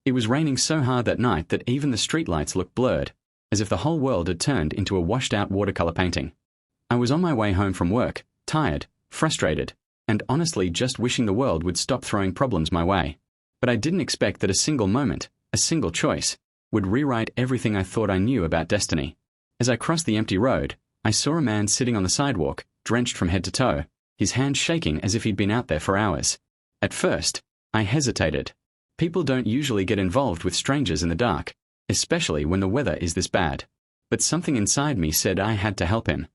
It was raining so hard that night that even the streetlights looked blurred, as if the whole world had turned into a washed-out watercolor painting. I was on my way home from work, tired, frustrated, and honestly just wishing the world would stop throwing problems my way. But I didn't expect that a single moment, a single choice, would rewrite everything I thought I knew about destiny. As I crossed the empty road, I saw a man sitting on the sidewalk, drenched from head to toe, his hands shaking as if he'd been out there for hours. At first, I hesitated. People don't usually get involved with strangers in the dark, especially when the weather is this bad. But something inside me said I had to help him.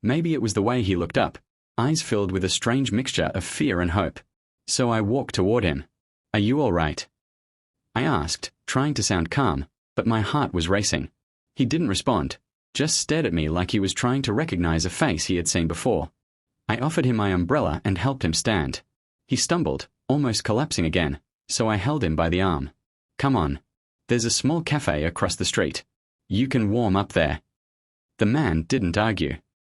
Maybe it was the way he looked up, eyes filled with a strange mixture of fear and hope. So I walked toward him. "Are you all right?" I asked, trying to sound calm, but my heart was racing. He didn't respond, just stared at me like he was trying to recognize a face he had seen before. I offered him my umbrella and helped him stand. He stumbled, almost collapsing again, so I held him by the arm. "Come on. There's a small cafe across the street. You can warm up there." The man didn't argue.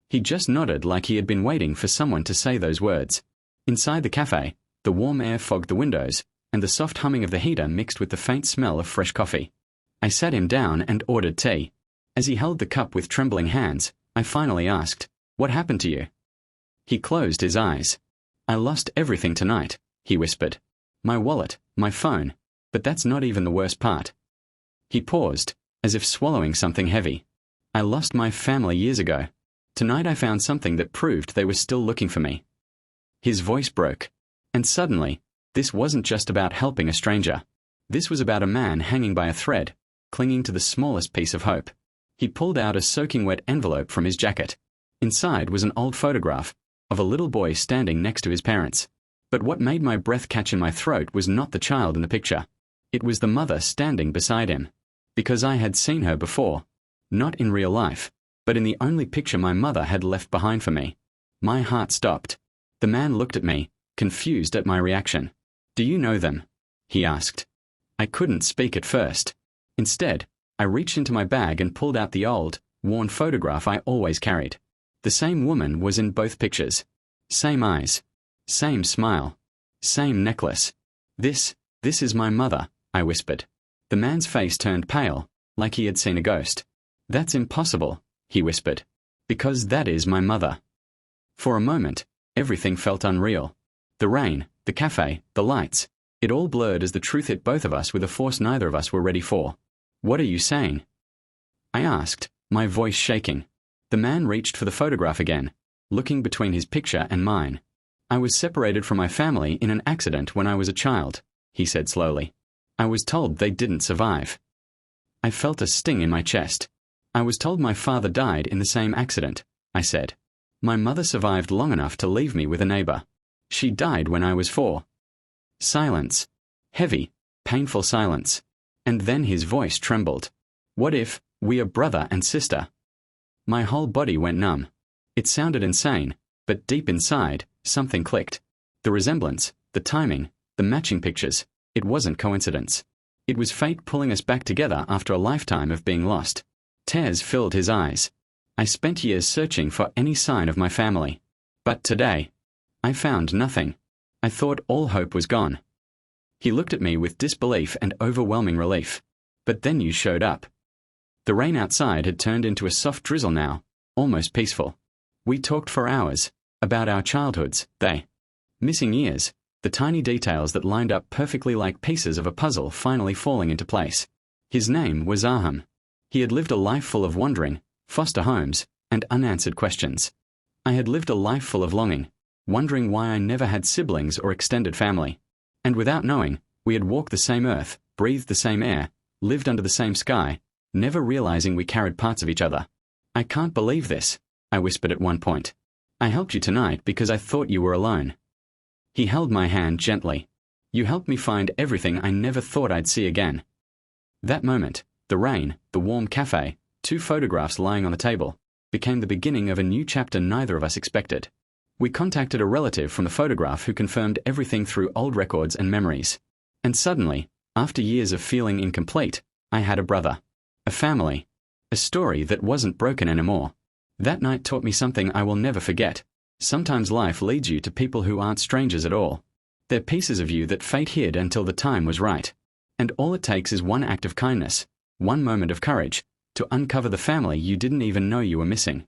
He just nodded like he had been waiting for someone to say those words. Inside the cafe, the warm air fogged the windows, and the soft humming of the heater mixed with the faint smell of fresh coffee. I sat him down and ordered tea. As he held the cup with trembling hands, I finally asked, "What happened to you?" He closed his eyes. "I lost everything tonight," he whispered. "My wallet, my phone, but that's not even the worst part." He paused, as if swallowing something heavy. "I lost my family years ago. Tonight I found something that proved they were still looking for me." His voice broke. And suddenly, this wasn't just about helping a stranger. This was about a man hanging by a thread, clinging to the smallest piece of hope. He pulled out a soaking wet envelope from his jacket. Inside was an old photograph of a little boy standing next to his parents. But what made my breath catch in my throat was not the child in the picture. It was the mother standing beside him. Because I had seen her before. Not in real life, but in the only picture my mother had left behind for me. My heart stopped. The man looked at me, confused at my reaction. "Do you know them?" he asked. I couldn't speak at first. Instead, I reached into my bag and pulled out the old, worn photograph I always carried. The same woman was in both pictures. Same eyes. Same smile. Same necklace. This is my mother," I whispered. The man's face turned pale, like he had seen a ghost. "That's impossible," he whispered. "Because that is my mother." For a moment, everything felt unreal. The rain, the cafe, the lights. It all blurred as the truth hit both of us with a force neither of us were ready for. "What are you saying?" I asked, my voice shaking. The man reached for the photograph again, looking between his picture and mine. "I was separated from my family in an accident when I was a child," he said slowly. "I was told they didn't survive." I felt a sting in my chest. "I was told my father died in the same accident," I said. "My mother survived long enough to leave me with a neighbor. She died when I was 4. Silence. Heavy, painful silence. And then his voice trembled. "What if we are brother and sister?" My whole body went numb. It sounded insane, but deep inside, something clicked. The resemblance, the timing, the matching pictures. It wasn't coincidence. It was fate pulling us back together after a lifetime of being lost. Tears filled his eyes. I spent years searching for any sign of my family. But today, I found nothing. I thought all hope was gone. He looked at me with disbelief and overwhelming relief. "But then you showed up." The rain outside had turned into a soft drizzle now, almost peaceful. We talked for hours, about our childhoods, missing years, the tiny details that lined up perfectly like pieces of a puzzle finally falling into place. His name was Aham. He had lived a life full of wandering, foster homes, and unanswered questions. I had lived a life full of longing, wondering why I never had siblings or extended family. And without knowing, we had walked the same earth, breathed the same air, lived under the same sky, never realizing we carried parts of each other. "I can't believe this," I whispered at one point. "I helped you tonight because I thought you were alone." He held my hand gently. "You helped me find everything I never thought I'd see again." That moment, the rain, the warm cafe, 2 photographs lying on the table, became the beginning of a new chapter neither of us expected. We contacted a relative from the photograph who confirmed everything through old records and memories. And suddenly, after years of feeling incomplete, I had a brother. A family. A story that wasn't broken anymore. That night taught me something I will never forget. Sometimes life leads you to people who aren't strangers at all. They're pieces of you that fate hid until the time was right. And all it takes is one act of kindness, one moment of courage, to uncover the family you didn't even know you were missing.